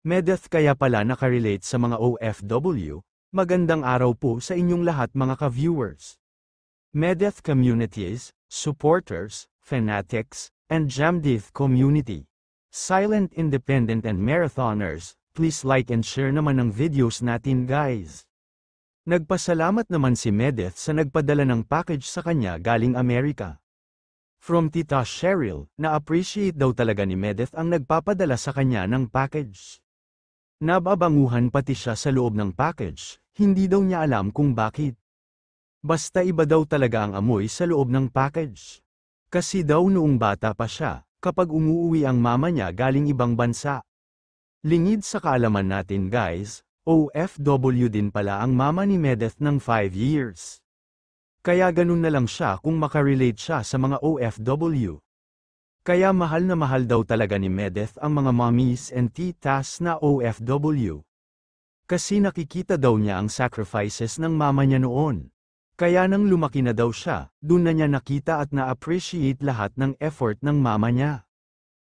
Medeth kaya pala nakarelate sa mga OFW, magandang araw po sa inyong lahat mga ka-viewers. Medeth communities, supporters, fanatics, and Jamdith community. Silent independent and marathoners, please like and share naman ang videos natin guys. Nagpasalamat naman si Medeth sa nagpadala ng package sa kanya galing Amerika. From Tita Cheryl, na-appreciate daw talaga ni Medeth ang nagpapadala sa kanya ng package. Nababanguhan pati siya sa loob ng package, hindi daw niya alam kung bakit. Basta iba daw talaga ang amoy sa loob ng package. Kasi daw noong bata pa siya, kapag umuuwi ang mama niya galing ibang bansa. Lingid sa kaalaman natin guys, OFW din pala ang mama ni Medeth ng 5 years. Kaya ganun na lang siya kung makarelate siya sa mga OFW. Kaya mahal na mahal daw talaga ni Medeth ang mga mommies and titas na OFW. Kasi nakikita daw niya ang sacrifices ng mama niya noon. Kaya nang lumaki na daw siya, dun na niya nakita at na-appreciate lahat ng effort ng mama niya.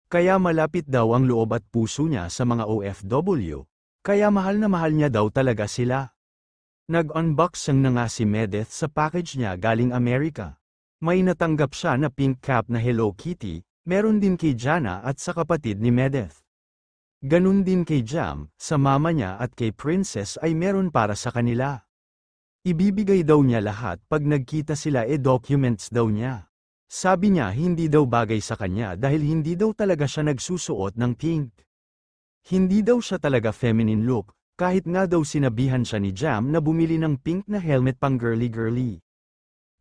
Kaya malapit daw ang loob at puso niya sa mga OFW. Kaya mahal na mahal niya daw talaga sila. Nag-unboxing na nga si Medeth sa package niya galing Amerika. May natanggap siya na pink cap na Hello Kitty, meron din kay Jana at sa kapatid ni Medeth. Ganun din kay Jam, sa mama niya at kay Princess ay meron para sa kanila. Ibibigay daw niya lahat pag nagkita sila documents daw niya. Sabi niya hindi daw bagay sa kanya dahil hindi daw talaga siya nagsusuot ng pink. Hindi daw siya talaga feminine look, kahit nga daw sinabihan siya ni Jam na bumili ng pink na helmet pang girly-girly.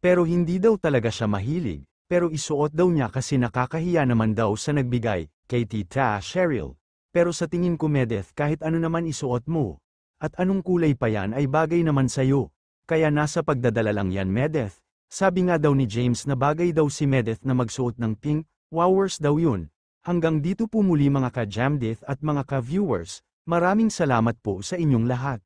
Pero hindi daw talaga siya mahilig, pero isuot daw niya kasi nakakahiya naman daw sa nagbigay, kay Tita Cheryl. Pero sa tingin ko Medeth kahit ano naman isuot mo, at anong kulay pa yan ay bagay naman sayo, kaya nasa pagdadala lang yan Medeth. Sabi nga daw ni James na bagay daw si Medeth na magsuot ng pink, wowers daw yun. Hanggang dito po muli mga ka-Jamdith at mga ka-viewers, maraming salamat po sa inyong lahat.